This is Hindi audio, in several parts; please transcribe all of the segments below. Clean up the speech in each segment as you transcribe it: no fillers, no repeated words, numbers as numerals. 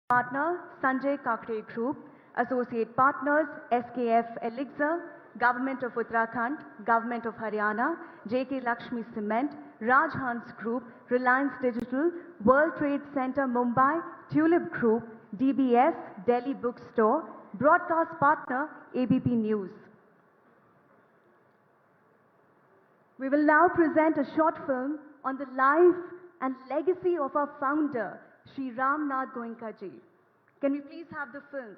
Partner Sanjay Kakre Group, Associate Partners SKF Elixir, Government of Uttarakhand, Government of Haryana, JK Lakshmi Cement, Rajhans Group, Reliance Digital, World Trade Center Mumbai, Tulip Group, DBS, Delhi Bookstore, Broadcast Partner ABP News. We will now present a short film on the life and legacy of our founder, Shri Ram Nath Goenka ji. Can we please have the film?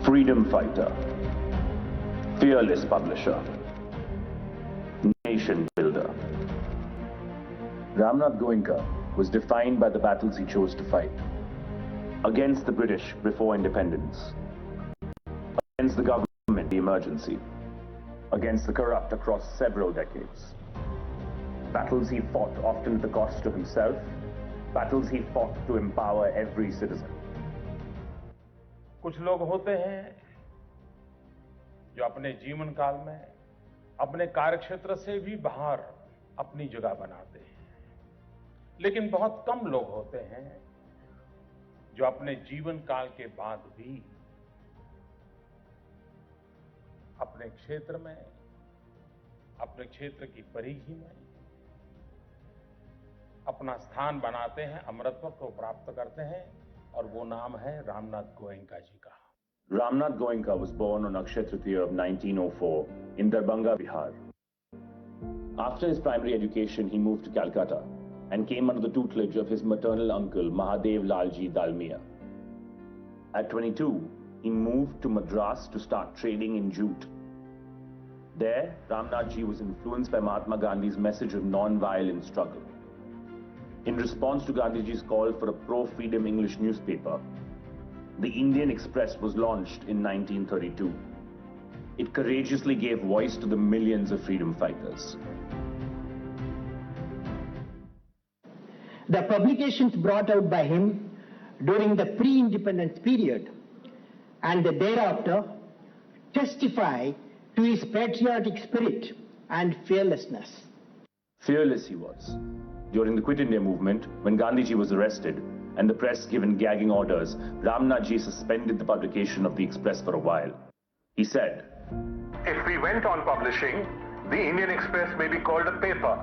Freedom fighter, fearless publisher, nation builder. Ram Nath Goenka was defined by the battles he chose to fight. Against the British before independence, against the government, the emergency, against the corrupt across several decades. Battles he fought often at the cost to himself, battles he fought to empower every citizen. कुछ लोग होते हैं जो अपने जीवन काल में अपने कार्यक्षेत्र से भी बाहर अपनी जगह बनाते हैं, लेकिन बहुत कम लोग होते हैं जो अपने जीवन काल के बाद भी अपने क्षेत्र में, अपने क्षेत्र की परिधि में अपना स्थान बनाते हैं, अमरत्व को प्राप्त करते हैं, और वो नाम है रामनाथ गोयनका जी का। Ram Nath Goenka was born on Akshaya Tritiya of 1904 in Darbhanga, Bihar. After his primary education, he moved to Calcutta and came under the tutelage of his maternal uncle, Mahadev Lalji Dalmia. At 22, he moved to Madras to start trading in jute. There, Ramnath ji was influenced by Mahatma Gandhi's message of non-violent struggle. In response to Gandhiji's call for a pro-freedom English newspaper, the Indian Express was launched in 1932. It courageously gave voice to the millions of freedom fighters. The publications brought out by him during the pre-independence period and thereafter testify to his patriotic spirit and fearlessness. Fearless he was. During the Quit India movement, when Gandhiji was arrested and the press given gagging orders, Ramnath ji suspended the publication of the Express for a while. He said, "If we went on publishing, the Indian Express may be called a paper.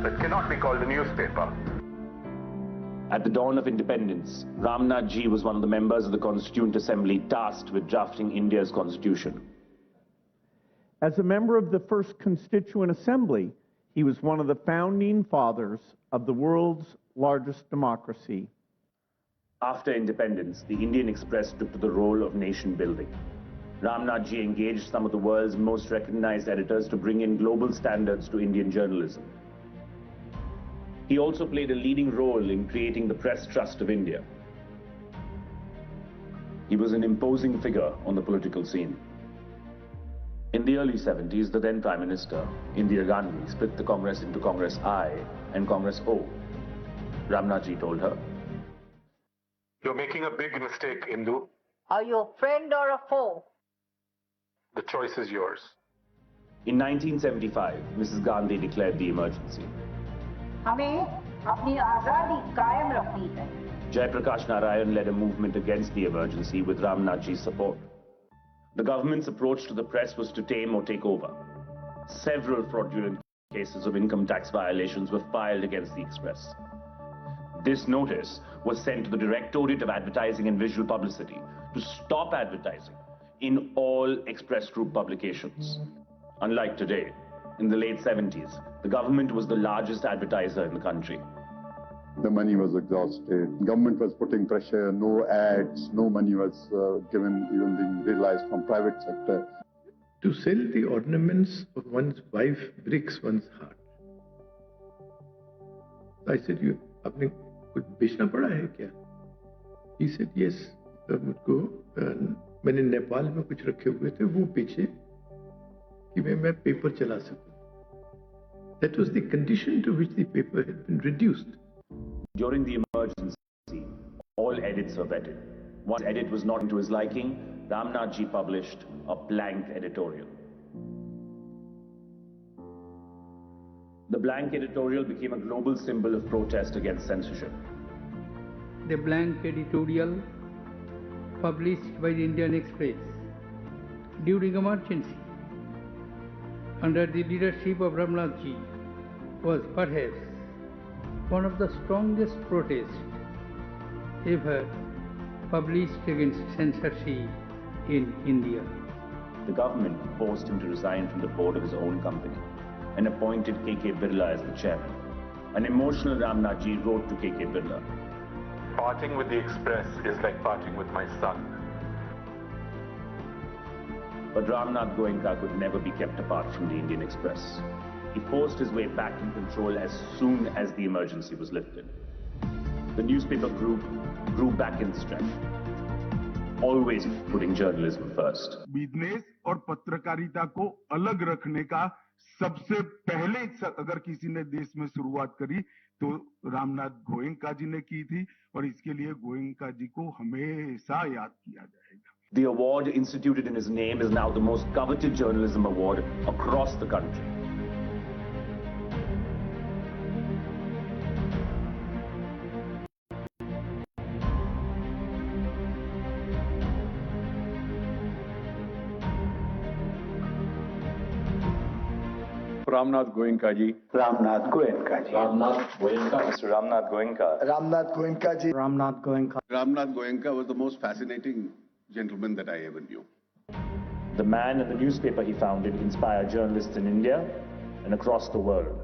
It cannot be called a newspaper." At the dawn of independence, Ramnath ji was one of the members of the Constituent Assembly tasked with drafting India's constitution. As a member of the first Constituent Assembly, he was one of the founding fathers of the world's largest democracy. After independence, the Indian Express took to the role of nation building. Ramnath ji engaged some of the world's most recognized editors to bring in global standards to Indian journalism. He also played a leading role in creating the Press Trust of India. He was an imposing figure on the political scene. In the early 70s, the then Prime Minister, Indira Gandhi, split the Congress into Congress I and Congress O. Ramnath ji told her, "You're making a big mistake, Indu. Are you a friend or a foe?" The choice is yours." In 1975, Mrs. Gandhi declared the emergency. हमें अपनी आजादी कायम रखनी है। Jayaprakash Narayan led a movement against the emergency with Ramnath ji's support. The government's approach to the press was to tame or take over. Several fraudulent cases of income tax violations were filed against the Express. This notice was sent to the Directorate of Advertising and Visual Publicity to stop advertising in all Express Group publications. Unlike today, in the late 70s, the government was the largest advertiser in the country. The money was exhausted. Government was putting pressure, no ads, no money was given, even being realized from private sector. To sell the ornaments of one's wife breaks one's heart. So I said, आपने कुछ बेचना पड़ा है क्या? He said, yes. मुझको मैंने नेपाल में कुछ रखे हुए थे, वो बेचे कि मैं पेपर चला सकूं. That was the condition to which the paper had been reduced. During the emergency, all edits were vetted. Once edit was not to his liking, Ramnath ji published a blank editorial. The blank editorial became a global symbol of protest against censorship. The blank editorial published by the Indian Express during emergency under the leadership of Ramnath Ji was perhaps one of the strongest protests ever published against censorship in India. The government forced him to resign from the board of his own company and appointed K.K. Birla as the chairman. An emotional Ramnath Ji wrote to K.K. Birla, Parting with the Express is like parting with my son. But Ramnath Goenka could never be kept apart from the Indian Express. He forced his way back in control as soon as the emergency was lifted. The newspaper group grew back in strength, always putting journalism first. Business और पत्रकारिता को अलग रखने का सबसे पहले अगर किसी ने देश में शुरुआत करी तो रामनाथ गोयनका जी ने की थी और इसके लिए गोयनका जी को हमेशा याद किया जाएगा. The award instituted in his name is now the most coveted journalism award across the country. Ramnath Goenka ji. Ramnath Goenka ji. Ramnath Goenka. Mr. Ramnath Goenka. Ramnath Goenka ji. Ramnath Goenka. Ramnath Goenka was the most fascinating gentleman that I ever knew. The man and the newspaper he founded inspire journalists in India and across the world.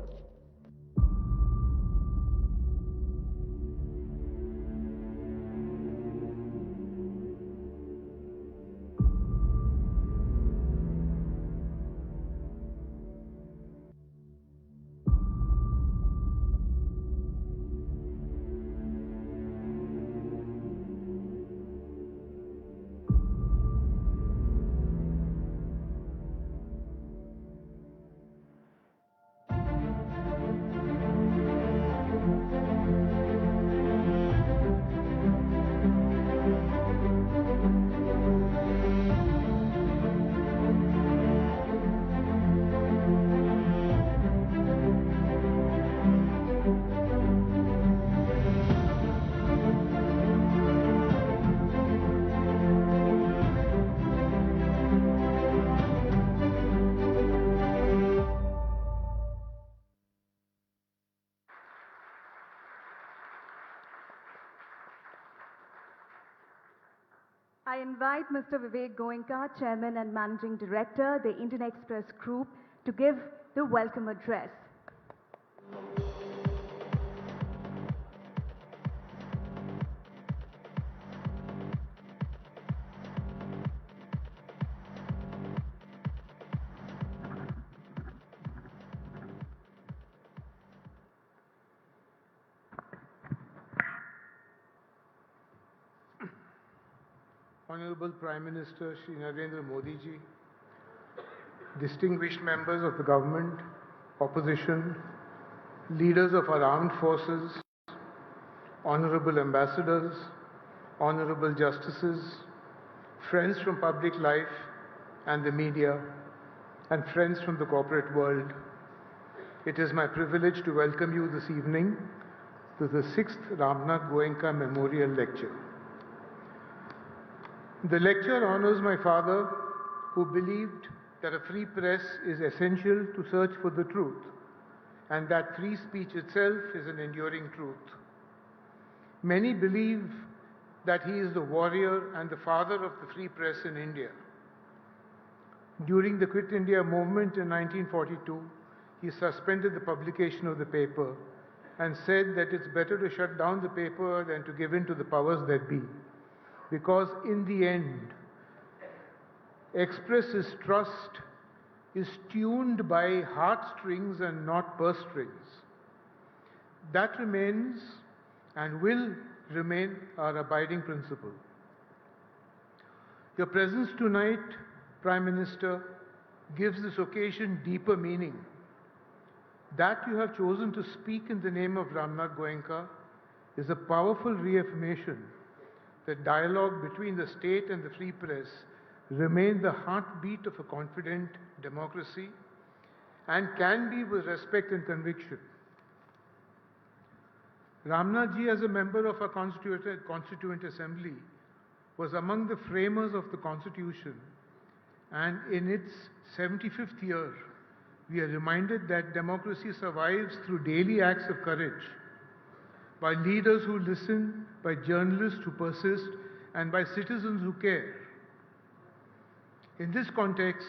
I invite Mr. Vivek Goenka, Chairman and Managing Director, the Indian Express Group, to give the welcome address. Honorable Prime Minister Shri Narendra Modi ji, distinguished members of the government, opposition, leaders of our armed forces, honorable ambassadors, honorable justices, friends from public life and the media, and friends from the corporate world, it is my privilege to welcome you this evening to the 6th Ramnath Goenka Memorial Lecture. The lecture honors my father, who believed that a free press is essential to search for the truth, and that free speech itself is an enduring truth. Many believe that he is the warrior and the father of the free press in India. During the Quit India movement in 1942, he suspended the publication of the paper and said that it's better to shut down the paper than to give in to the powers that be. Because in the end, Express's trust is tuned by heartstrings and not purse strings. That remains and will remain our abiding principle. Your presence tonight, Prime Minister, gives this occasion deeper meaning. That you have chosen to speak in the name of Ramnath Goenka is a powerful reaffirmation that dialogue between the state and the free press remain the heartbeat of a confident democracy, and can be with respect and conviction. Ramnath ji, as a member of our Constituent Assembly, was among the framers of the Constitution, and in its 75th year, we are reminded that democracy survives through daily acts of courage, by leaders who listen, by journalists who persist, and by citizens who care. In this context,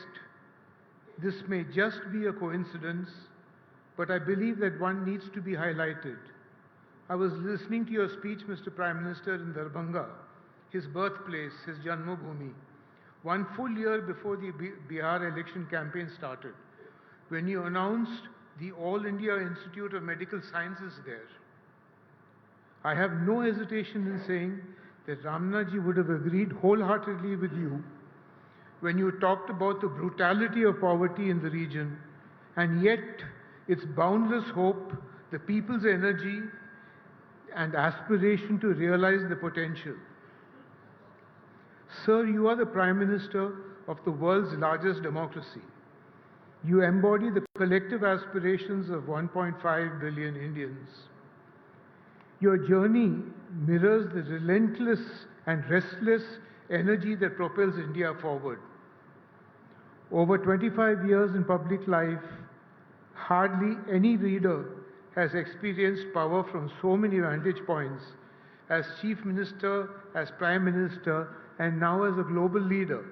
this may just be a coincidence, but I believe that one needs to be highlighted. I was listening to your speech, Mr. Prime Minister, in Darbhanga, his birthplace, his Janmabhoomi, 1 full year before the Bihar election campaign started, when you announced the All India Institute of Medical Sciences there. I have no hesitation in saying that Ramnath ji would have agreed wholeheartedly with you when you talked about the brutality of poverty in the region, and yet its boundless hope, the people's energy, and aspiration to realize the potential. Sir, you are the Prime Minister of the world's largest democracy. You embody the collective aspirations of 1.5 billion Indians. Your journey mirrors the relentless and restless energy that propels India forward. Over 25 years in public life, hardly any leader has experienced power from so many vantage points as Chief Minister, as Prime Minister, and now as a global leader.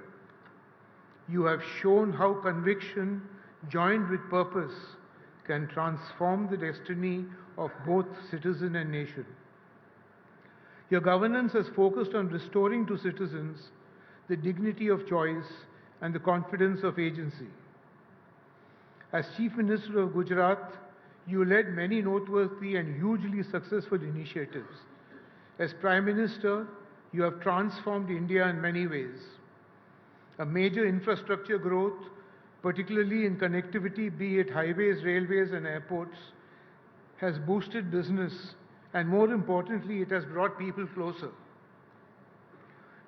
You have shown how conviction, joined with purpose, can transform the destiny of both citizen and nation. Your governance has focused on restoring to citizens the dignity of choice and the confidence of agency. As Chief Minister of Gujarat, you led many noteworthy and hugely successful initiatives. As Prime Minister, you have transformed India in many ways. A major infrastructure growth, particularly in connectivity, be it highways, railways, and airports, has boosted business, and more importantly, it has brought people closer.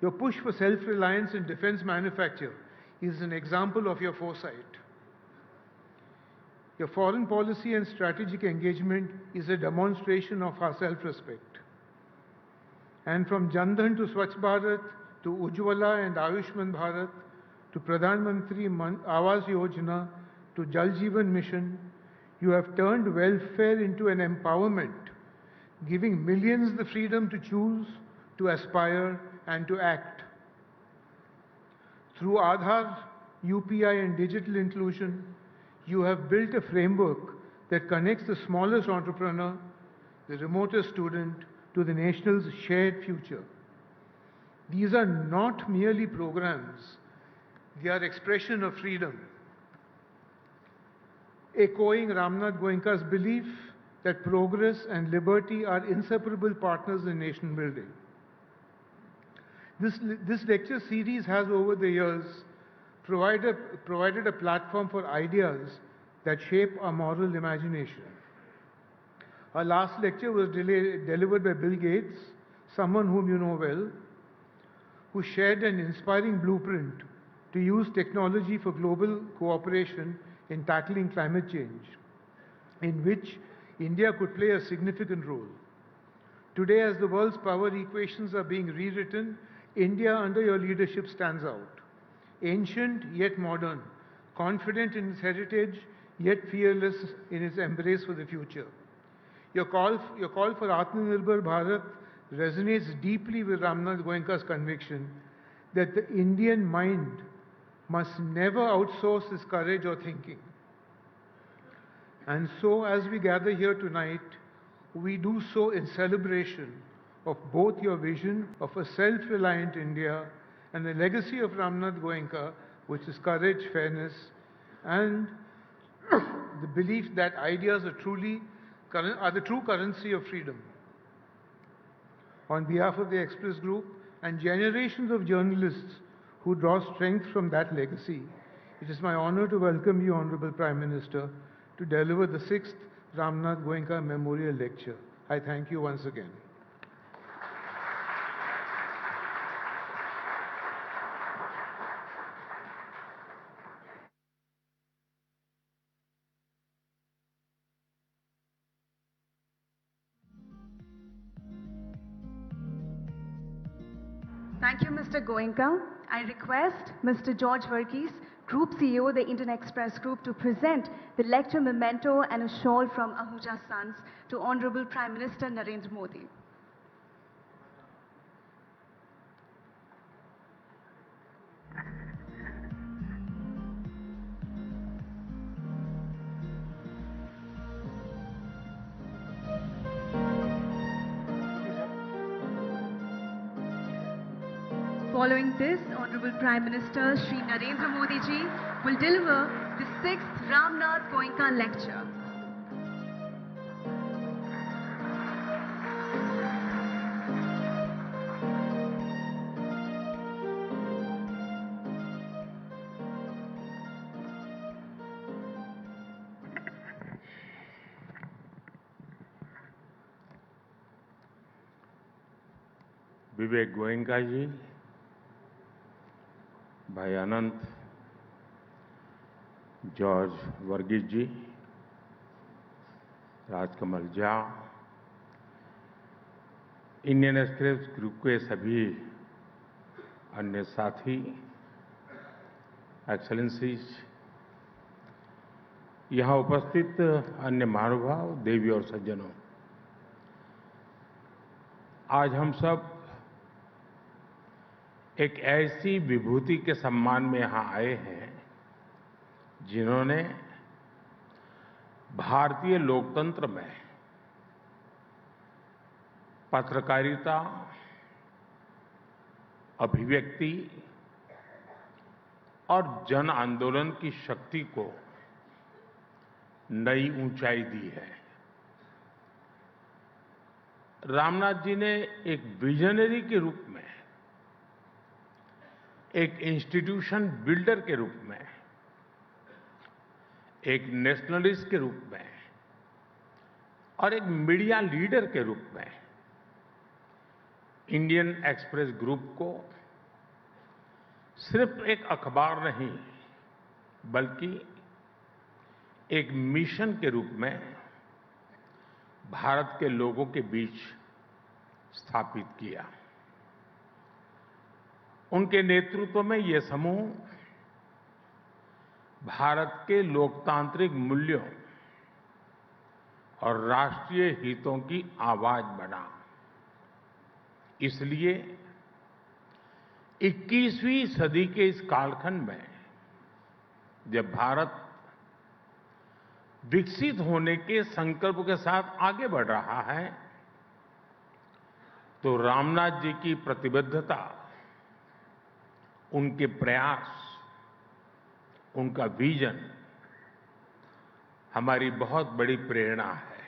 Your push for self-reliance in defense manufacture is an example of your foresight. Your foreign policy and strategic engagement is a demonstration of our self-respect. And from Jan Dhan to Swachh Bharat, to Ujjwala and Ayushman Bharat, to Pradhan Mantri Awas Yojana, to Jal Jeevan Mission, you have turned welfare into an empowerment, giving millions the freedom to choose, to aspire, and to act. Through Aadhaar, UPI, and digital inclusion, you have built a framework that connects the smallest entrepreneur, the remotest student, to the nation's shared future. These are not merely programs, they are expression of freedom. Echoing Ramnath Goenka's belief that progress and liberty are inseparable partners in nation building. This lecture series has over the years provided a platform for ideas that shape our moral imagination. Our last lecture was delivered by Bill Gates, someone whom you know well, who shared an inspiring blueprint to use technology for global cooperation in tackling climate change, in which India could play a significant role. Today, as the world's power equations are being rewritten, India under your leadership stands out. Ancient yet modern, confident in its heritage yet fearless in its embrace for the future. Your call for Atmanirbhar Bharat resonates deeply with Ramnath Goenka's conviction that the Indian mind must never outsource its courage or thinking. And so, as we gather here tonight, we do so in celebration of both your vision of a self-reliant India and the legacy of Ramnath Goenka, which is courage, fairness, and the belief that ideas are the true currency of freedom. On behalf of the Express Group and generations of journalists who draw strength from that legacy, it is my honor to welcome you, Honorable Prime Minister, to deliver the 6th Ramnath Goenka Memorial Lecture. I thank you once again. Thank you, Mr. Goenka. I request Mr. George Verghese, Group CEO, the Indian Express Group, to present the lecture memento and a shawl from Ahuja Sons to Honorable Prime Minister Narendra Modi. Following this, Honorable Prime Minister Shri Narendra Modi ji will deliver the 6th Ramnath Goenka lecture. विवेक गोयनका जी, भाई Anant, George Varghese ji, Rajkamal Jha, Indian Express group के सभी अन्य साथी, एक्सेलेंसीज, यहाँ उपस्थित अन्य महानुभाव, देवी और सज्जनों, आज हम सब एक ऐसी विभूति के सम्मान में यहां आए हैं जिन्होंने भारतीय लोकतंत्र में पत्रकारिता, अभिव्यक्ति और जन आंदोलन की शक्ति को नई ऊंचाई दी है। रामनाथ जी ने एक विजनरी के रूप में, एक इंस्टीट्यूशन बिल्डर के रूप में, एक नेशनलिस्ट के रूप में और एक मीडिया लीडर के रूप में इंडियन एक्सप्रेस ग्रुप को सिर्फ एक अखबार नहीं बल्कि एक मिशन के रूप में भारत के लोगों के बीच स्थापित किया। उनके नेतृत्व में ये समूह भारत के लोकतांत्रिक मूल्यों और राष्ट्रीय हितों की आवाज बना। इसलिए 21वीं सदी के इस कालखंड में जब भारत विकसित होने के संकल्प के साथ आगे बढ़ रहा है, तो रामनाथ जी की प्रतिबद्धता, उनके प्रयास, उनका विजन हमारी बहुत बड़ी प्रेरणा है।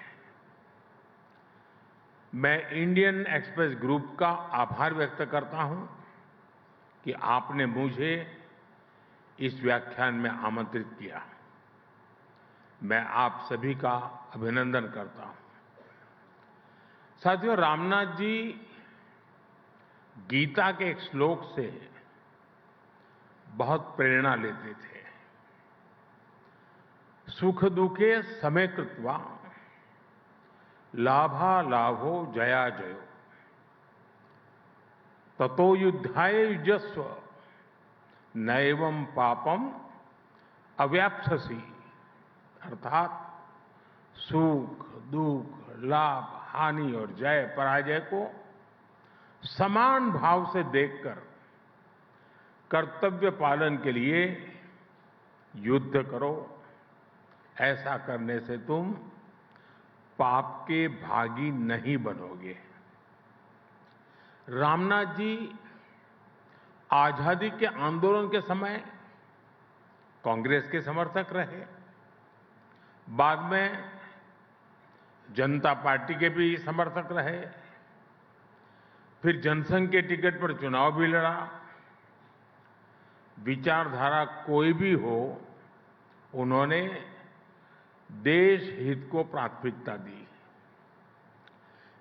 मैं इंडियन एक्सप्रेस ग्रुप का आभार व्यक्त करता हूं कि आपने मुझे इस व्याख्यान में आमंत्रित किया। मैं आप सभी का अभिनंदन करता हूं। साथियों, रामनाथ जी गीता के एक श्लोक से बहुत प्रेरणा लेते थे। सुख दुखे समय कृत्वा लाभा लाभो जया जयो ततो युद्धाय युजस्व नैवं पापम अव्याप्स्यसि। अर्थात सुख दुख, लाभ हानि और जय पराजय को समान भाव से देखकर कर्तव्य पालन के लिए युद्ध करो। ऐसा करने से तुम पाप के भागी नहीं बनोगे। रामनाथ जी आजादी के आंदोलन के समय कांग्रेस के समर्थक रहे, बाद में जनता पार्टी के भी समर्थक रहे, फिर जनसंघ के टिकट पर चुनाव भी लड़ा। विचारधारा कोई भी हो, उन्होंने देश हित को प्राथमिकता दी।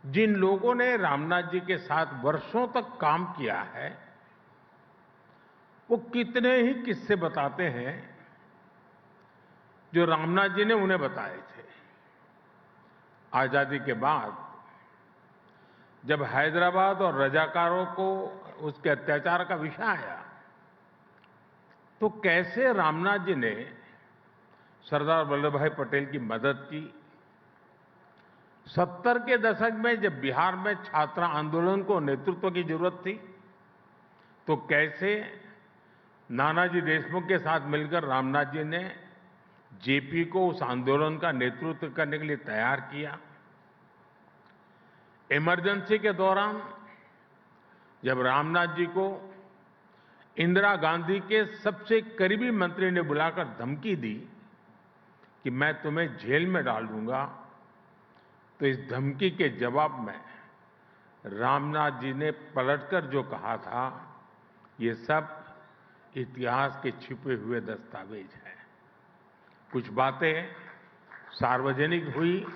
जिन लोगों ने रामनाथ जी के साथ वर्षों तक काम किया है, वो कितने ही किस्से बताते हैं जो रामनाथ जी ने उन्हें बताए थे। आजादी के बाद जब हैदराबाद और रजाकारों को उसके अत्याचार का विषय आया तो कैसे रामनाथ जी ने सरदार वल्लभ भाई पटेल की मदद की। 70 के दशक में जब बिहार में छात्र आंदोलन को नेतृत्व की जरूरत थी तो कैसे नानाजी देशमुख के साथ मिलकर रामनाथ जी ने जेपी को उस आंदोलन का नेतृत्व करने के लिए तैयार किया। इमरजेंसी के दौरान जब रामनाथ जी को इंदिरा गांधी के सबसे करीबी मंत्री ने बुलाकर धमकी दी कि मैं तुम्हें जेल में डाल दूंगा, तो इस धमकी के जवाब में रामनाथ जी ने पलटकर जो कहा था, ये सब इतिहास के छिपे हुए दस्तावेज हैं। कुछ बातें सार्वजनिक हुई,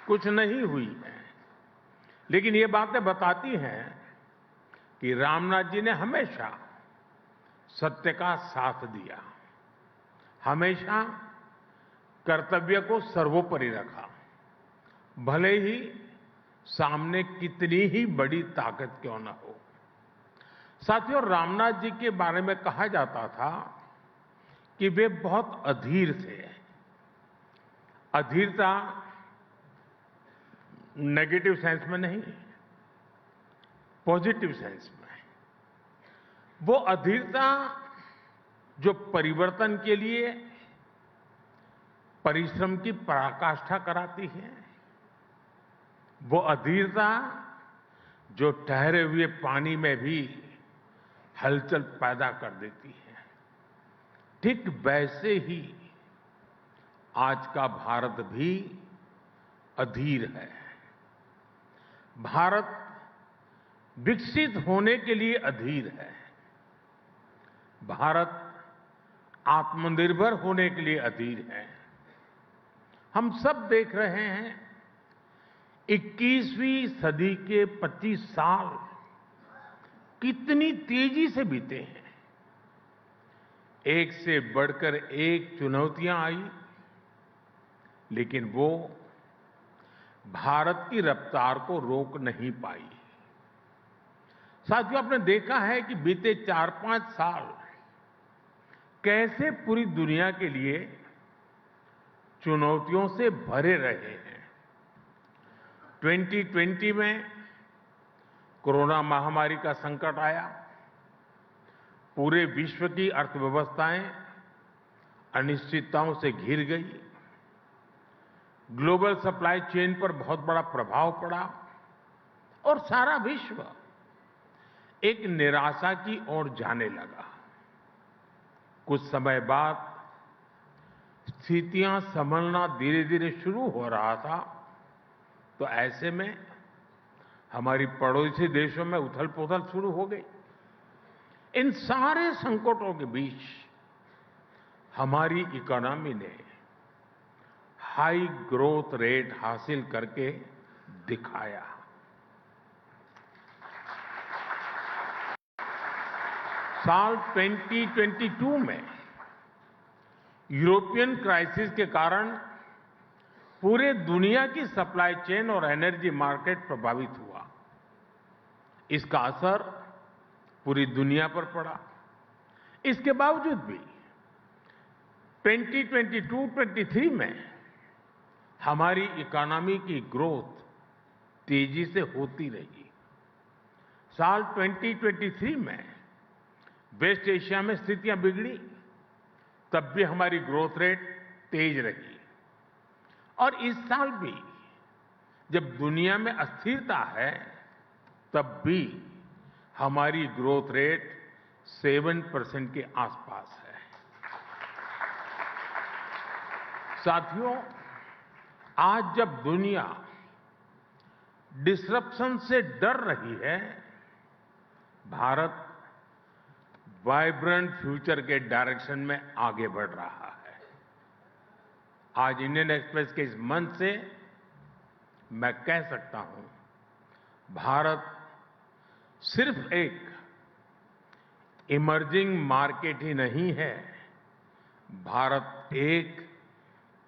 कुछ नहीं हुई हैं, लेकिन ये बातें बताती हैं कि रामनाथ जी ने हमेशा सत्य का साथ दिया, हमेशा कर्तव्य को सर्वोपरि रखा, भले ही सामने कितनी ही बड़ी ताकत क्यों न हो। साथियों, रामनाथ जी के बारे में कहा जाता था कि वे बहुत अधीर थे। अधीरता नेगेटिव सेंस में नहीं, पॉजिटिव सेंस में। वो अधीरता जो परिवर्तन के लिए परिश्रम की पराकाष्ठा कराती है, वो अधीरता जो ठहरे हुए पानी में भी हलचल पैदा कर देती है। ठीक वैसे ही आज का भारत भी अधीर है। भारत विकसित होने के लिए अधीर है। भारत आत्मनिर्भर होने के लिए अधीर है। हम सब देख रहे हैं 21वीं सदी के 25 साल कितनी तेजी से बीते हैं। एक से बढ़कर एक चुनौतियां आई, लेकिन वो भारत की रफ्तार को रोक नहीं पाई। साथियों, आपने देखा है कि बीते 4-5 साल कैसे पूरी दुनिया के लिए चुनौतियों से भरे रहे हैं। 2020 में कोरोना महामारी का संकट आया, पूरे विश्व की अर्थव्यवस्थाएं अनिश्चितताओं से घिर गई, ग्लोबल सप्लाई चेन पर बहुत बड़ा प्रभाव पड़ा और सारा विश्व एक निराशा की ओर जाने लगा। कुछ समय बाद स्थितियां संभलना धीरे धीरे शुरू हो रहा था, तो ऐसे में हमारी पड़ोसी देशों में उथल-पुथल शुरू हो गई। इन सारे संकटों के बीच हमारी इकोनॉमी ने हाई ग्रोथ रेट हासिल करके दिखाया। साल 2022 में यूरोपियन क्राइसिस के कारण पूरे दुनिया की सप्लाई चेन और एनर्जी मार्केट प्रभावित हुआ। इसका असर पूरी दुनिया पर पड़ा। इसके बावजूद भी 2022-23 में हमारी इकोनॉमी की ग्रोथ तेजी से होती रही। साल 2023 में वेस्ट एशिया में स्थितियां बिगड़ी, तब भी हमारी ग्रोथ रेट तेज रही। और इस साल भी जब दुनिया में अस्थिरता है, तब भी हमारी ग्रोथ रेट 7% के आसपास है। साथियों, आज जब दुनिया डिसरप्शन से डर रही है, भारत वाइब्रेंट फ्यूचर के डायरेक्शन में आगे बढ़ रहा है। आज इंडियन एक्सप्रेस के इस मंच से मैं कह सकता हूं, भारत सिर्फ एक इमर्जिंग मार्केट ही नहीं है, भारत एक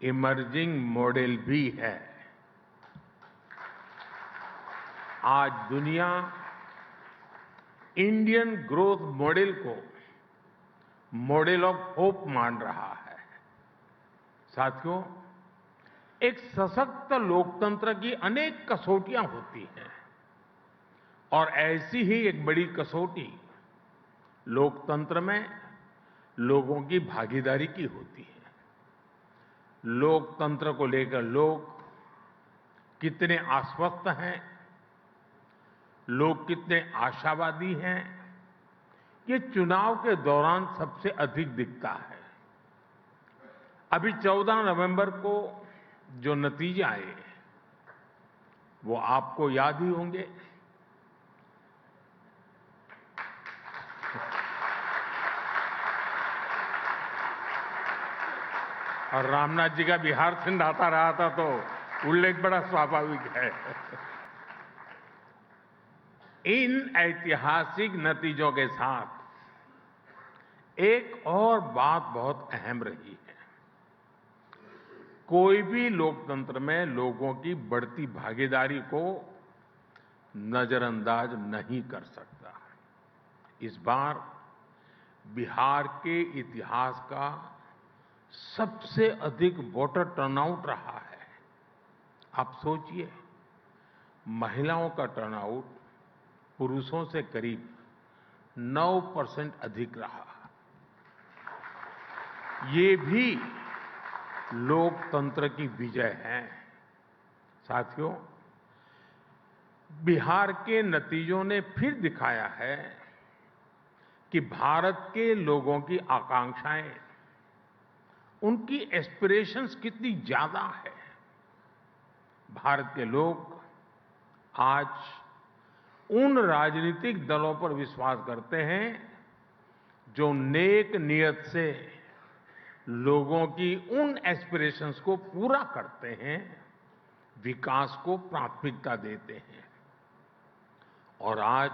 इमर्जिंग मॉडल भी है। आज दुनिया इंडियन ग्रोथ मॉडल को मॉडल ऑफ होप मान रहा है। साथियों, एक सशक्त लोकतंत्र की अनेक कसौटियां होती हैं और ऐसी ही एक बड़ी कसौटी लोकतंत्र में लोगों की भागीदारी की होती है। लोकतंत्र को लेकर लोग कितने आश्वस्त हैं, लोग कितने आशावादी हैं, ये चुनाव के दौरान सबसे अधिक दिखता है। अभी 14 नवंबर को जो नतीजे आए वो आपको याद ही होंगे। और रामनाथ जी का बिहार से नाता रहा था तो उल्लेख बड़ा स्वाभाविक है। इन ऐतिहासिक नतीजों के साथ एक और बात बहुत अहम रही है। कोई भी लोकतंत्र में लोगों की बढ़ती भागीदारी को नजरअंदाज नहीं कर सकता। इस बार बिहार के इतिहास का सबसे अधिक वोटर टर्नआउट रहा है। आप सोचिए, महिलाओं का टर्नआउट पुरुषों से करीब 9% अधिक रहा। ये भी लोकतंत्र की विजय है। साथियों, बिहार के नतीजों ने फिर दिखाया है कि भारत के लोगों की आकांक्षाएं, उनकी एस्पिरेशंस कितनी ज्यादा है। भारत के लोग आज उन राजनीतिक दलों पर विश्वास करते हैं जो नेक नियत से लोगों की उन एस्पिरेशंस को पूरा करते हैं, विकास को प्राथमिकता देते हैं। और आज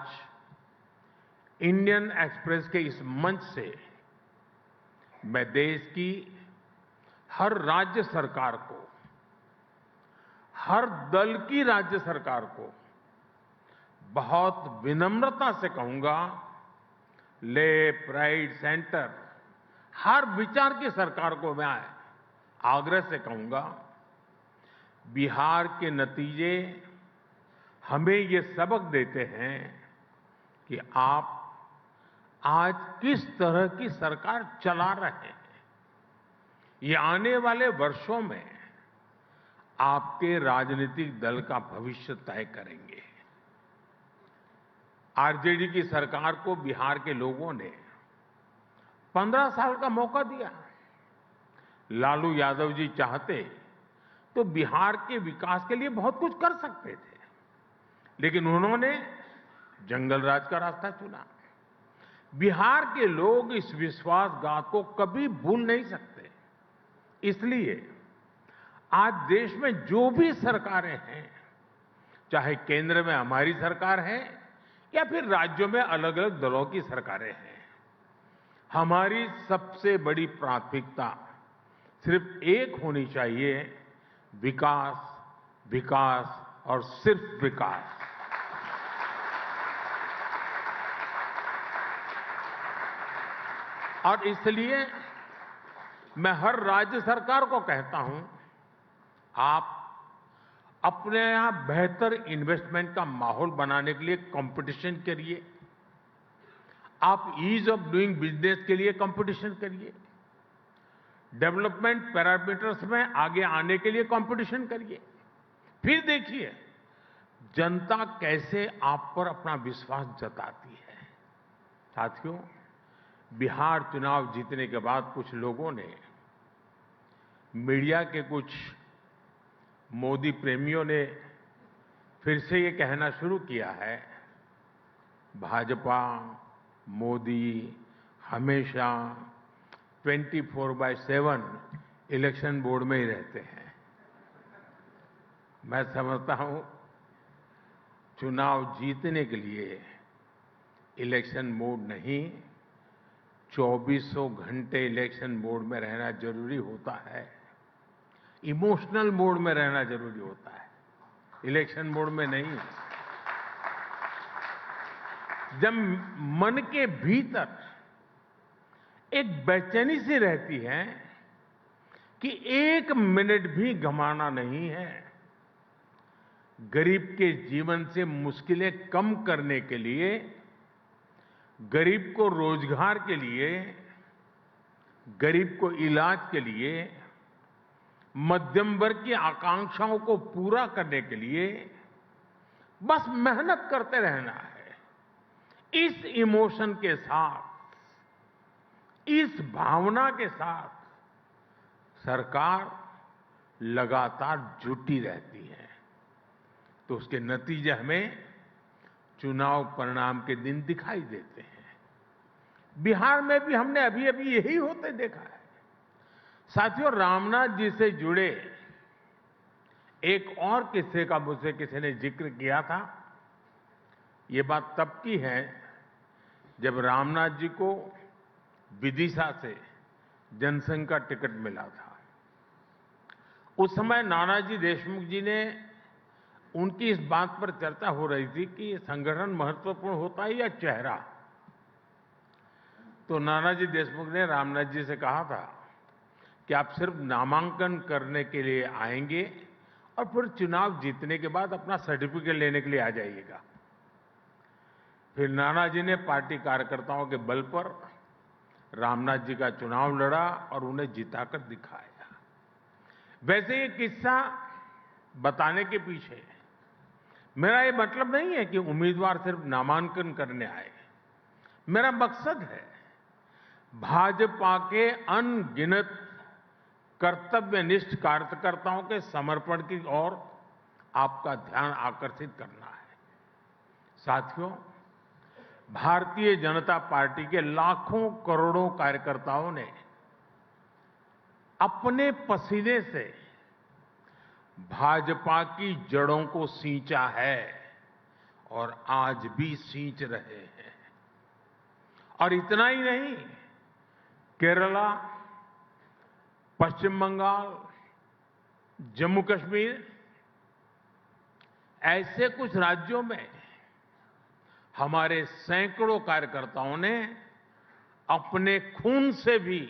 इंडियन एक्सप्रेस के इस मंच से मैं देश की हर राज्य सरकार को, हर दल की राज्य सरकार को बहुत विनम्रता से कहूंगा, लेफ्ट, राइट, सेंटर, हर विचार की सरकार को मैं आग्रह से कहूंगा, बिहार के नतीजे हमें ये सबक देते हैं कि आप आज किस तरह की सरकार चला रहे हैं। ये आने वाले वर्षों में आपके राजनीतिक दल का भविष्य तय करेंगे। आरजेडी की सरकार को बिहार के लोगों ने 15 साल का मौका दिया। लालू यादव जी चाहते तो बिहार के विकास के लिए बहुत कुछ कर सकते थे, लेकिन उन्होंने जंगल राज का रास्ता चुना। बिहार के लोग इस विश्वासघात को कभी भूल नहीं सकते। इसलिए आज देश में जो भी सरकारें हैं, चाहे केंद्र में हमारी सरकार है या फिर राज्यों में अलग अलग दलों की सरकारें हैं, हमारी सबसे बड़ी प्राथमिकता सिर्फ एक होनी चाहिए, विकास, विकास और सिर्फ विकास। और इसलिए मैं हर राज्य सरकार को कहता हूं, आप अपने यहां बेहतर इन्वेस्टमेंट का माहौल बनाने के लिए कंपटीशन करिए। आप ईज ऑफ डूइंग बिजनेस के लिए कंपटीशन करिए। डेवलपमेंट पैरामीटर्स में आगे आने के लिए कंपटीशन करिए। फिर देखिए जनता कैसे आप पर अपना विश्वास जताती है। साथियों, बिहार चुनाव जीतने के बाद कुछ लोगों ने, मीडिया के कुछ मोदी प्रेमियों ने फिर से ये कहना शुरू किया है, भाजपा, मोदी हमेशा 24/7 इलेक्शन बोर्ड में ही रहते हैं। मैं समझता हूं चुनाव जीतने के लिए इलेक्शन मोड नहीं, 2400 घंटे इलेक्शन मोड में रहना जरूरी होता है। इमोशनल मोड में रहना जरूरी होता है, इलेक्शन मोड में नहीं। जब मन के भीतर एक बेचैनी सी रहती है कि 1 मिनट भी गंवाना नहीं है, गरीब के जीवन से मुश्किलें कम करने के लिए, गरीब को रोजगार के लिए, गरीब को इलाज के लिए, मध्यम वर्ग की आकांक्षाओं को पूरा करने के लिए बस मेहनत करते रहना है। इस इमोशन के साथ, इस भावना के साथ सरकार लगातार जुटी रहती है, तो उसके नतीजे हमें चुनाव परिणाम के दिन दिखाई देते हैं। बिहार में भी हमने अभी अभी यही होते देखा है। साथियों, रामनाथ जी से जुड़े एक और किस्से का मुझसे किसी ने जिक्र किया था। ये बात तब की है जब रामनाथ जी को विदिशा से जनसंघ का टिकट मिला था। उस समय नानाजी देशमुख जी ने, उनकी इस बात पर चर्चा हो रही थी कि संगठन महत्वपूर्ण होता है या चेहरा। तो नानाजी देशमुख ने रामनाथ जी से कहा था कि आप सिर्फ नामांकन करने के लिए आएंगे और फिर चुनाव जीतने के बाद अपना सर्टिफिकेट लेने के लिए आ जाइएगा। फिर नानाजी ने पार्टी कार्यकर्ताओं के बल पर रामनाथ जी का चुनाव लड़ा और उन्हें जिताकर दिखाया। वैसे ये किस्सा बताने के पीछे मेरा ये मतलब नहीं है कि उम्मीदवार सिर्फ नामांकन करने आए। मेरा मकसद है भाजपा के अनगिनत कर्तव्यनिष्ठ कार्यकर्ताओं के समर्पण की ओर आपका ध्यान आकर्षित करना है। साथियों, भारतीय जनता पार्टी के लाखों करोड़ों कार्यकर्ताओं ने अपने पसीने से भाजपा की जड़ों को सींचा है और आज भी सींच रहे हैं। और इतना ही नहीं, केरला, पश्चिम बंगाल, जम्मू कश्मीर, ऐसे कुछ राज्यों में हमारे सैकड़ों कार्यकर्ताओं ने अपने खून से भी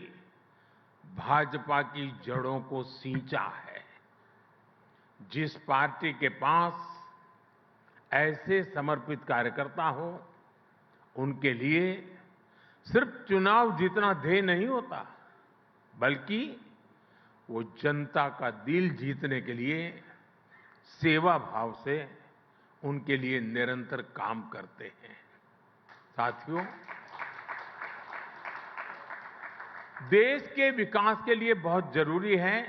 भाजपा की जड़ों को सींचा है। जिस पार्टी के पास ऐसे समर्पित कार्यकर्ता हो, उनके लिए सिर्फ चुनाव जीतना ध्येय नहीं होता, बल्कि वो जनता का दिल जीतने के लिए सेवा भाव से उनके लिए निरंतर काम करते हैं। साथियों, देश के विकास के लिए बहुत जरूरी है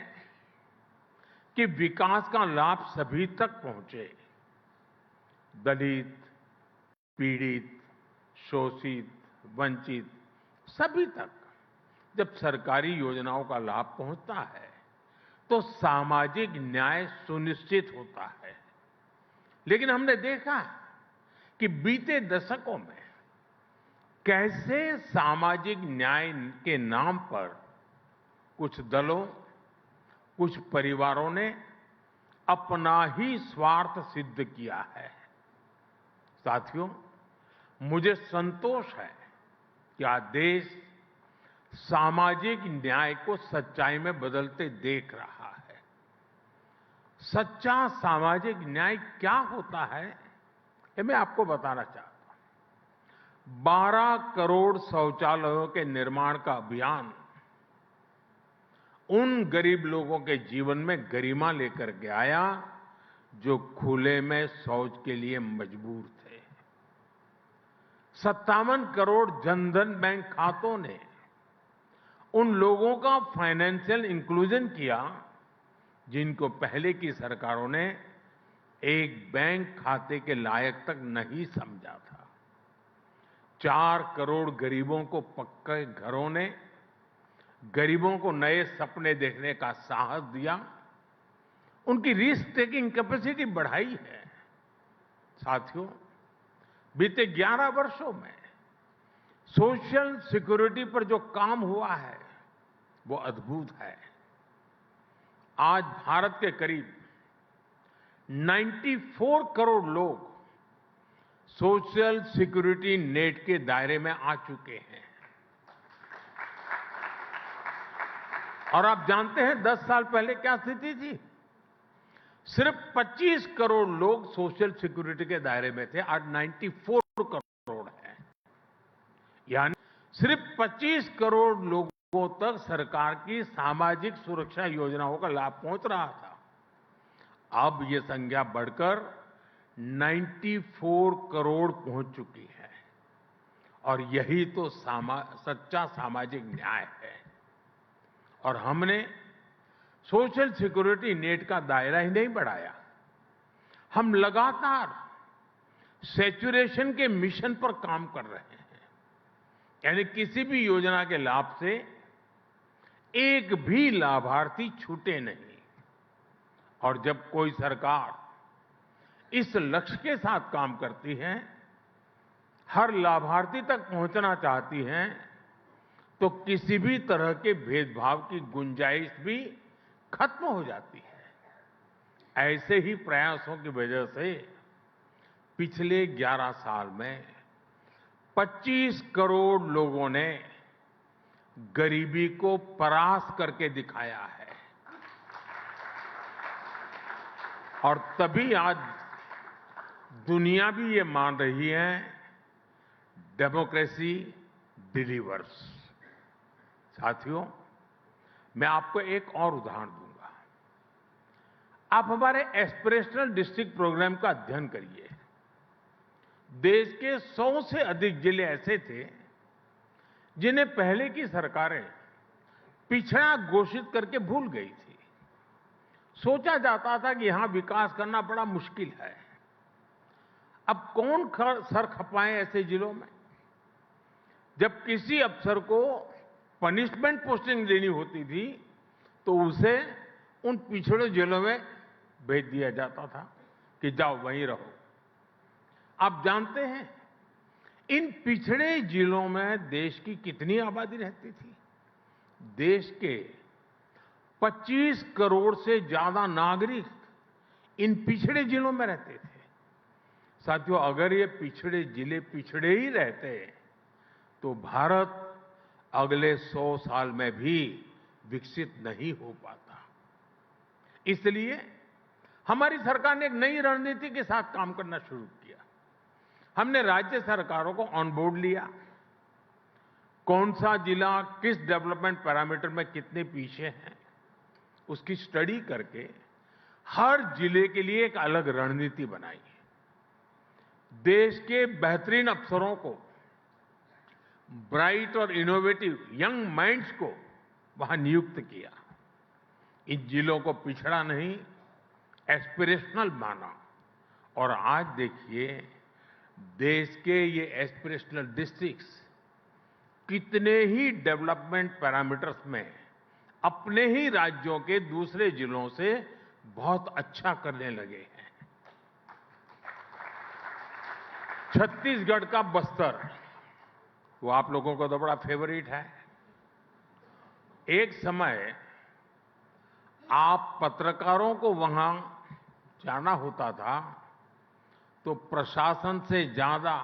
कि विकास का लाभ सभी तक पहुंचे। दलित, पीड़ित, शोषित, वंचित, सभी तक जब सरकारी योजनाओं का लाभ पहुंचता है तो सामाजिक न्याय सुनिश्चित होता है। लेकिन हमने देखा कि बीते दशकों में कैसे सामाजिक न्याय के नाम पर कुछ दलों, कुछ परिवारों ने अपना ही स्वार्थ सिद्ध किया है। साथियों, मुझे संतोष है कि आज देश सामाजिक न्याय को सच्चाई में बदलते देख रहा है। सच्चा सामाजिक न्याय क्या होता है, ये मैं आपको बताना चाहता हूं। 12 करोड़ शौचालयों के निर्माण का अभियान उन गरीब लोगों के जीवन में गरिमा लेकर के आया जो खुले में शौच के लिए मजबूर थे। 57 करोड़ जनधन बैंक खातों ने उन लोगों का फाइनेंशियल इंक्लूजन किया जिनको पहले की सरकारों ने एक बैंक खाते के लायक तक नहीं समझा था। 4 करोड़ गरीबों को पक्के घरों ने गरीबों को नए सपने देखने का साहस दिया, उनकी रिस्क टेकिंग कैपेसिटी बढ़ाई है। साथियों, बीते 11 वर्षों में सोशल सिक्योरिटी पर जो काम हुआ है वो अद्भुत है। आज भारत के करीब 94 करोड़ लोग सोशल सिक्योरिटी नेट के दायरे में आ चुके हैं। और आप जानते हैं 10 साल पहले क्या स्थिति थी? सिर्फ 25 करोड़ लोग सोशल सिक्योरिटी के दायरे में थे, आज 94 करोड़ है। यानी सिर्फ 25 करोड़ लोगों तक सरकार की सामाजिक सुरक्षा योजनाओं का लाभ पहुंच रहा था। अब ये संख्या बढ़कर 94 करोड़ पहुंच चुकी है। और यही तो सच्चा सामाजिक न्याय है। और हमने सोशल सिक्योरिटी नेट का दायरा ही नहीं बढ़ाया, हम लगातार सैचुरेशन के मिशन पर काम कर रहे हैं। यानी किसी भी योजना के लाभ से एक भी लाभार्थी छूटे नहीं। और जब कोई सरकार इस लक्ष्य के साथ काम करती है, हर लाभार्थी तक पहुंचना चाहती है, तो किसी भी तरह के भेदभाव की गुंजाइश भी खत्म हो जाती है। ऐसे ही प्रयासों की वजह से पिछले 11 साल में 25 करोड़ लोगों ने गरीबी को परास्त करके दिखाया है। और तभी आज दुनिया भी ये मान रही है, डेमोक्रेसी डिलीवर्स। साथियों, मैं आपको एक और उदाहरण दूंगा। आप हमारे एस्पिरेशनल डिस्ट्रिक्ट प्रोग्राम का अध्ययन करिए। देश के 100 से अधिक जिले ऐसे थे जिन्हें पहले की सरकारें पिछड़ा घोषित करके भूल गई थी। सोचा जाता था कि यहां विकास करना बड़ा मुश्किल है। अब कौन सर खपाए ऐसे जिलों में? जब किसी अफसर को पनिशमेंट पोस्टिंग देनी होती थी तो उसे उन पिछड़े जिलों में भेज दिया जाता था कि जाओ वहीं रहो। आप जानते हैं इन पिछड़े जिलों में देश की कितनी आबादी रहती थी? देश के 25 करोड़ से ज्यादा नागरिक इन पिछड़े जिलों में रहते थे। साथियों, अगर ये पिछड़े जिले पिछड़े ही रहते तो भारत अगले 100 साल में भी विकसित नहीं हो पाता। इसलिए हमारी सरकार ने एक नई रणनीति के साथ काम करना शुरू किया। हमने राज्य सरकारों को ऑन बोर्ड लिया। कौन सा जिला किस डेवलपमेंट पैरामीटर में कितने पीछे हैं, उसकी स्टडी करके हर जिले के लिए एक अलग रणनीति बनाई। देश के बेहतरीन अफसरों को, ब्राइट और इनोवेटिव यंग माइंड्स को वहां नियुक्त किया। इन जिलों को पिछड़ा नहीं, एस्पिरेशनल माना। और आज देखिए, देश के ये एस्पिरेशनल डिस्ट्रिक्ट्स कितने ही डेवलपमेंट पैरामीटर्स में अपने ही राज्यों के दूसरे जिलों से बहुत अच्छा करने लगे हैं। छत्तीसगढ़ का बस्तर, वो आप लोगों को तो बड़ा फेवरेट है। एक समय आप पत्रकारों को वहां जाना होता था तो प्रशासन से ज्यादा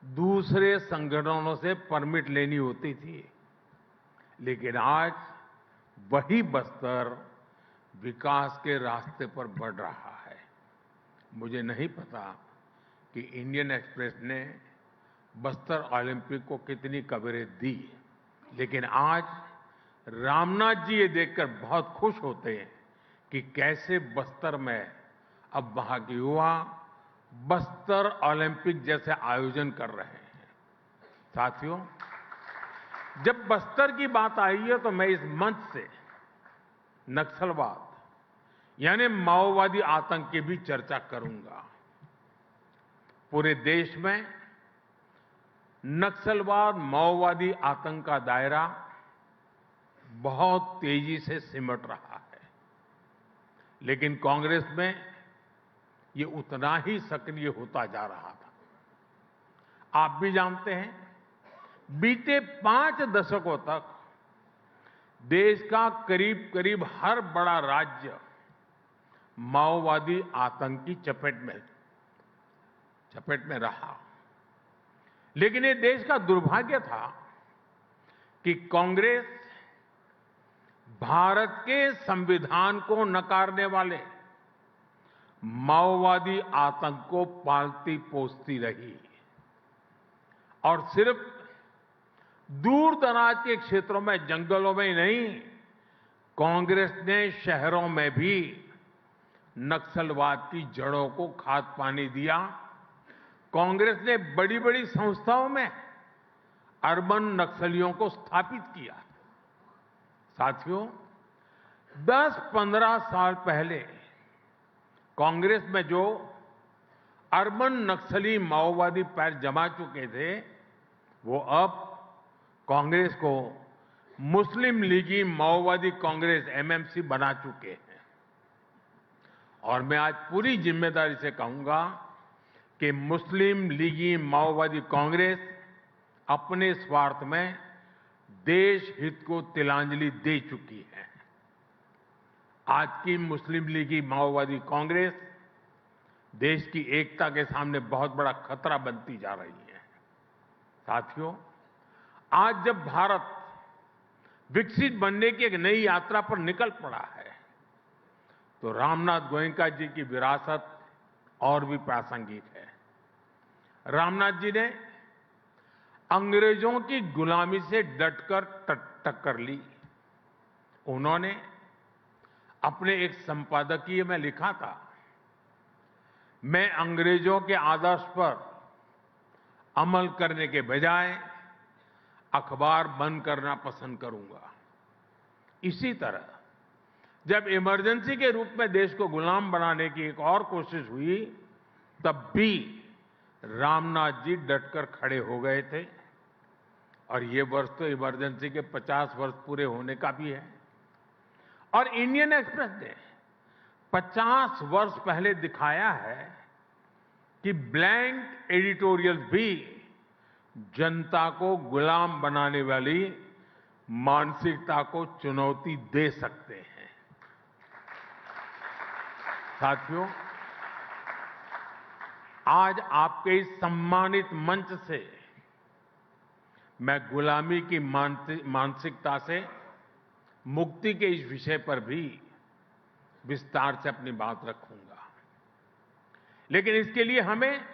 दूसरे संगठनों से परमिट लेनी होती थी। लेकिन आज वही बस्तर विकास के रास्ते पर बढ़ रहा है। मुझे नहीं पता कि इंडियन एक्सप्रेस ने बस्तर ओलंपिक को कितनी कवरेज दी, लेकिन आज रामनाथ जी ये देखकर बहुत खुश होते हैं कि कैसे बस्तर में अब वहां के युवा बस्तर ओलंपिक जैसे आयोजन कर रहे हैं। साथियों, जब बस्तर की बात आई है तो मैं इस मंच से नक्सलवाद यानी माओवादी आतंक की भी चर्चा करूंगा। पूरे देश में नक्सलवाद, माओवादी आतंक का दायरा बहुत तेजी से सिमट रहा है, लेकिन कांग्रेस में ये उतना ही सक्रिय होता जा रहा था। आप भी जानते हैं, बीते 5 दशकों तक देश का करीब करीब हर बड़ा राज्य माओवादी आतंक की चपेट में चपेट में रहा। लेकिन ये देश का दुर्भाग्य था कि कांग्रेस भारत के संविधान को नकारने वाले माओवादी आतंक को पालती पोसती रही और सिर्फ दूर दराज के क्षेत्रों में, जंगलों में ही नहीं, कांग्रेस ने शहरों में भी नक्सलवाद की जड़ों को खाद पानी दिया। कांग्रेस ने बड़ी बड़ी संस्थाओं में अर्बन नक्सलियों को स्थापित किया। साथियों, 10-15 साल पहले कांग्रेस में जो अर्बन नक्सली माओवादी पैर जमा चुके थे, वो अब कांग्रेस को मुस्लिम लीगी माओवादी कांग्रेस एमएमसी बना चुके हैं। और मैं आज पूरी जिम्मेदारी से कहूंगा कि मुस्लिम लीगी माओवादी कांग्रेस अपने स्वार्थ में देश हित को तिलांजलि दे चुकी है। आज की मुस्लिम लीगी माओवादी कांग्रेस देश की एकता के सामने बहुत बड़ा खतरा बनती जा रही है। साथियों, आज जब भारत विकसित बनने की एक नई यात्रा पर निकल पड़ा है, तो रामनाथ गोयनका जी की विरासत और भी प्रासंगिक है। रामनाथ जी ने अंग्रेजों की गुलामी से डटकर टक्कर ली। उन्होंने अपने एक संपादकीय में लिखा था, मैं अंग्रेजों के आदर्श पर अमल करने के बजाय अखबार बंद करना पसंद करूंगा। इसी तरह जब इमरजेंसी के रूप में देश को गुलाम बनाने की एक और कोशिश हुई, तब भी रामनाथ जी डटकर खड़े हो गए थे। और ये वर्ष तो इमरजेंसी के 50 वर्ष पूरे होने का भी है। और इंडियन एक्सप्रेस ने 50 वर्ष पहले दिखाया है कि ब्लैंक एडिटोरियल भी जनता को गुलाम बनाने वाली मानसिकता को चुनौती दे सकते हैं। साथियों, आज आपके इस सम्मानित मंच से मैं गुलामी की मानसिकता से मुक्ति के इस विषय पर भी विस्तार से अपनी बात रखूंगा। लेकिन इसके लिए हमें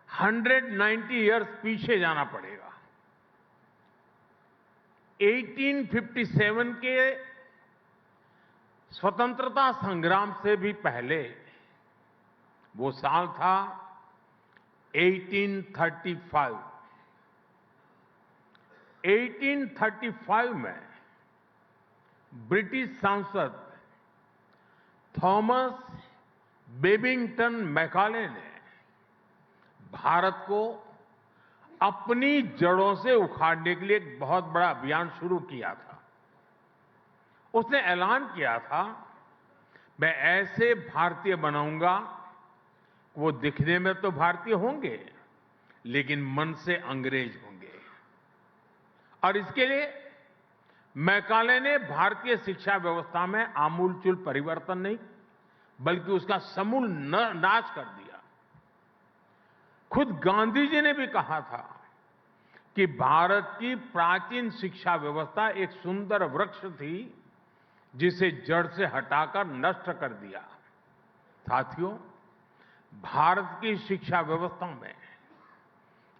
190 इयर्स पीछे जाना पड़ेगा। 1857 के स्वतंत्रता संग्राम से भी पहले वो साल था 1835। 1835 में ब्रिटिश सांसद थॉमस बेबिंगटन मैकाले ने भारत को अपनी जड़ों से उखाड़ने के लिए एक बहुत बड़ा अभियान शुरू किया था। उसने ऐलान किया था, मैं ऐसे भारतीय बनाऊंगा, वो दिखने में तो भारतीय होंगे लेकिन मन से अंग्रेज होंगे। और इसके लिए मैकाले ने भारतीय शिक्षा व्यवस्था में आमूलचूल परिवर्तन नहीं बल्कि उसका समूल नाश कर दिया। खुद गांधी जी ने भी कहा था कि भारत की प्राचीन शिक्षा व्यवस्था एक सुंदर वृक्ष थी जिसे जड़ से हटाकर नष्ट कर दिया। साथियों, भारत की शिक्षा व्यवस्था में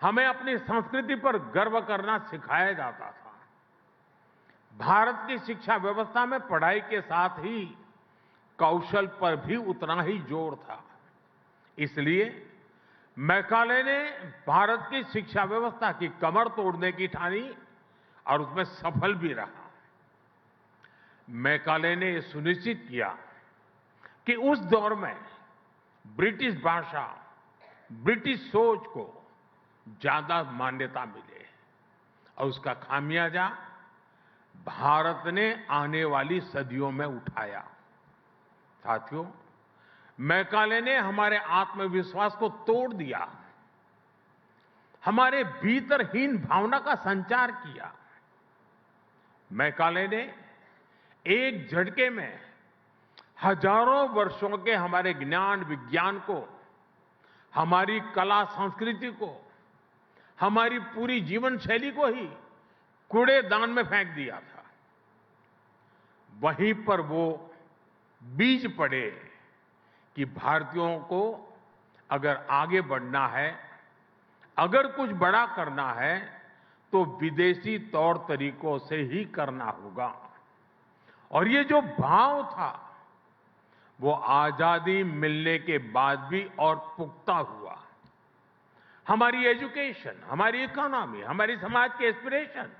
हमें अपनी संस्कृति पर गर्व करना सिखाया जाता था। भारत की शिक्षा व्यवस्था में पढ़ाई के साथ ही कौशल पर भी उतना ही जोर था। इसलिए मैकाले ने भारत की शिक्षा व्यवस्था की कमर तोड़ने की ठानी और उसमें सफल भी रहा। मैकाले ने यह सुनिश्चित किया कि उस दौर में ब्रिटिश भाषा, ब्रिटिश सोच को ज्यादा मान्यता मिले और उसका खामियाजा भारत ने आने वाली सदियों में उठाया। साथियों, मैकाले ने हमारे आत्मविश्वास को तोड़ दिया, हमारे भीतरहीन भावना का संचार किया। मैकाले ने एक झटके में हजारों वर्षों के हमारे ज्ञान विज्ञान को हमारी कला संस्कृति को, हमारी पूरी जीवन शैली को ही कूड़ेदान में फेंक दिया था। वहीं पर वो बीज पड़े कि भारतीयों को अगर आगे बढ़ना है, अगर कुछ बड़ा करना है, तो विदेशी तौर तरीकों से ही करना होगा। और ये जो भाव था, वो आजादी मिलने के बाद भी और पुख्ता हुआ। हमारी एजुकेशन, हमारी इकोनॉमी, हमारी समाज के एस्पिरेशन,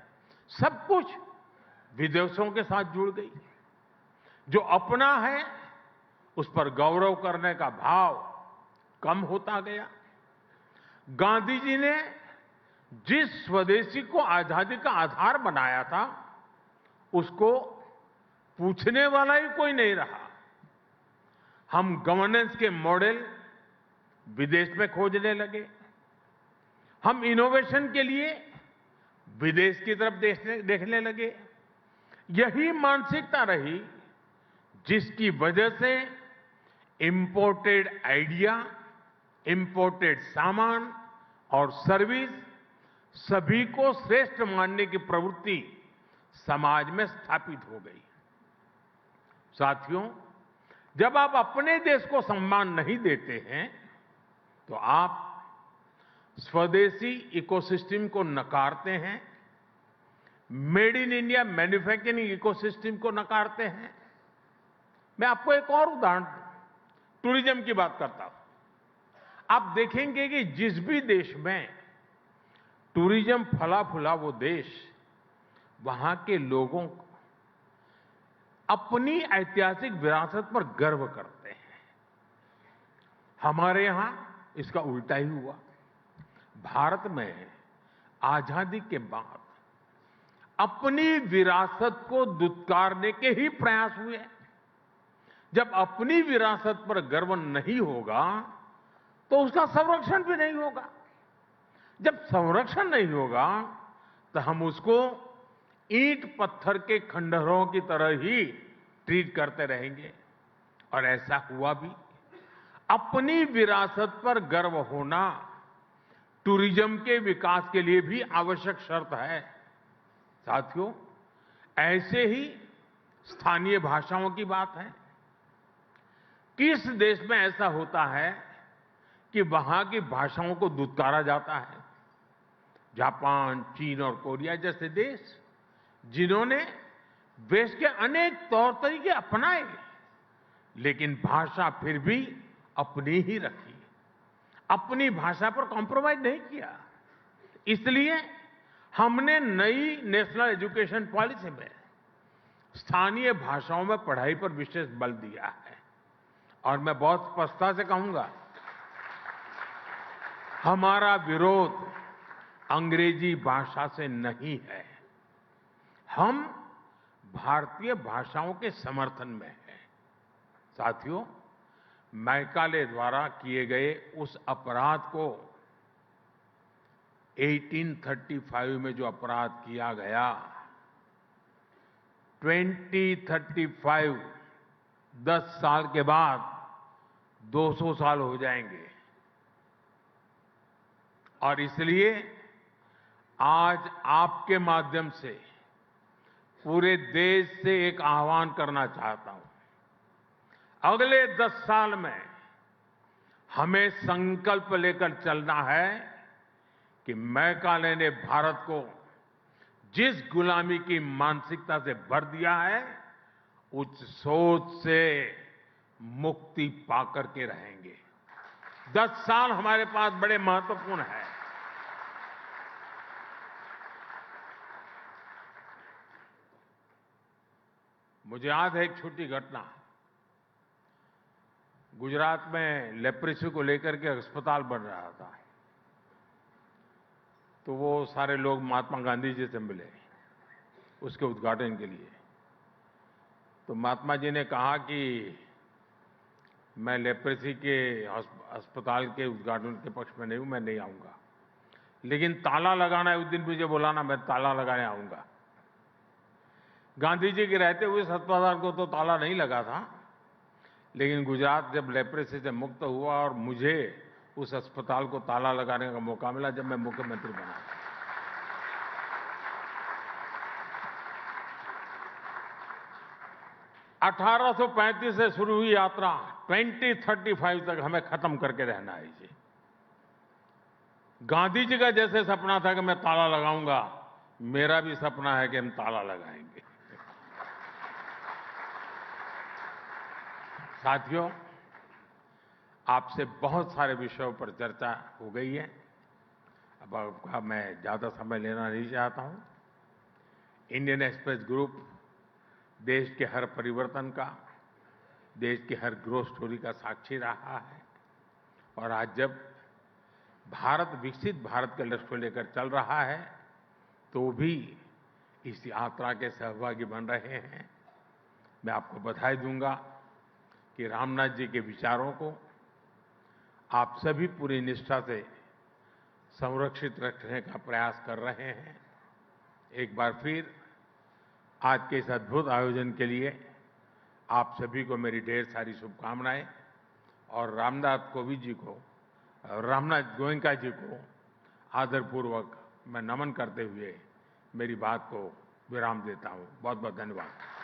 सब कुछ विदेशों के साथ जुड़ गई। जो अपना है, उस पर गौरव करने का भाव कम होता गया। गांधी जी ने जिस स्वदेशी को आजादी का आधार बनाया था, उसको पूछने वाला ही कोई नहीं रहा। हम गवर्नेंस के मॉडल विदेश में खोजने लगे। हम इनोवेशन के लिए विदेश की तरफ देखने लगे। यही मानसिकता रही जिसकी वजह से इंपोर्टेड आइडिया, इंपोर्टेड सामान और सर्विस सभी को श्रेष्ठ मानने की प्रवृत्ति समाज में स्थापित हो गई। साथियों, जब आप अपने देश को सम्मान नहीं देते हैं, तो आप स्वदेशी इकोसिस्टम को नकारते हैं, made in India manufacturing ecosystem को नकारते हैं। मैं आपको एक और उदाहरण, टूरिज्म की बात करता हूं। आप देखेंगे कि जिस भी देश में टूरिज्म फला फूला, वो देश वहां के लोगों को अपनी ऐतिहासिक विरासत पर गर्व करते हैं। हमारे यहां इसका उल्टा ही हुआ। भारत में आजादी के बाद अपनी विरासत को दुत्कारने के ही प्रयास हुए। जब अपनी विरासत पर गर्व नहीं होगा, तो उसका संरक्षण भी नहीं होगा। जब संरक्षण नहीं होगा, तो हम उसको ईंट पत्थर के खंडहरों की तरह ही ट्रीट करते रहेंगे। और ऐसा हुआ भी। अपनी विरासत पर गर्व होना टूरिज्म के विकास के लिए भी आवश्यक शर्त है। साथियों, ऐसे ही स्थानीय भाषाओं की बात है। किस देश में ऐसा होता है कि वहां की भाषाओं को दुत्कारा जाता है? जापान, चीन और कोरिया जैसे देश, जिन्होंने वेस्ट के अनेक तौर तरीके अपनाए, लेकिन भाषा फिर भी अपनी ही रखी, अपनी भाषा पर कॉम्प्रोमाइज नहीं किया। इसलिए हमने नई नेशनल एजुकेशन पॉलिसी में स्थानीय भाषाओं में पढ़ाई पर विशेष बल दिया है। और मैं बहुत स्पष्टता से कहूंगा, हमारा विरोध अंग्रेजी भाषा से नहीं है। हम भारतीय भाषाओं के समर्थन में हैं। साथियों, मैकाले द्वारा किए गए उस अपराध को 1835 में जो अपराध किया गया, 2035 10 साल के बाद 200 साल हो जाएंगे। और इसलिए आज आपके माध्यम से पूरे देश से एक आह्वान करना चाहता हूं। अगले 10 साल में हमें संकल्प लेकर चलना है कि मैकाले ने भारत को जिस गुलामी की मानसिकता से भर दिया है, उस सोच से मुक्ति पाकर के रहेंगे। 10 साल हमारे पास बड़े महत्वपूर्ण हैं। मुझे याद है एक छोटी घटना। गुजरात में लेप्रेसी को लेकर के अस्पताल बन रहा था, तो वो सारे लोग महात्मा गांधी जी से मिले उसके उद्घाटन के लिए। तो महात्मा जी ने कहा कि मैं लेप्रेसी के अस्पताल के उद्घाटन के पक्ष में नहीं हूं, मैं नहीं आऊंगा, लेकिन ताला लगाना है उस दिन मुझे बुलाना, मैं ताला लगाने आऊंगा। गांधी जी के रहते हुए इस अस्पताल को तो ताला नहीं लगा था, लेकिन गुजरात जब लेप्रेसी से मुक्त हुआ और मुझे उस अस्पताल को ताला लगाने का मौका मिला जब मैं मुख्यमंत्री बना। 1835 से शुरू हुई यात्रा 2035 तक हमें खत्म करके रहना है जी। गांधी जी का जैसे सपना था कि मैं ताला लगाऊंगा, मेरा भी सपना है कि हम ताला लगाएंगे। साथियों, आपसे बहुत सारे विषयों पर चर्चा हो गई है। अब आपका मैं ज्यादा समय लेना नहीं चाहता हूं। इंडियन एक्सप्रेस ग्रुप देश के हर परिवर्तन का, देश की हर ग्रोथ स्टोरी का साक्षी रहा है और आज जब भारत विकसित भारत के लक्ष्य को लेकर चल रहा है तो भी इस यात्रा के सहभागी बन रहे हैं। मैं आपको बधाई दूंगा कि रामनाथ जी के विचारों को आप सभी पूरी निष्ठा से संरक्षित रखने का प्रयास कर रहे हैं। एक बार फिर आज के इस अद्भुत आयोजन के लिए आप सभी को मेरी ढेर सारी शुभकामनाएं और रामनाथ कोविंद जी को, रामनाथ गोयनका जी को आदरपूर्वक मैं नमन करते हुए मेरी बात को विराम देता हूं। बहुत बहुत धन्यवाद।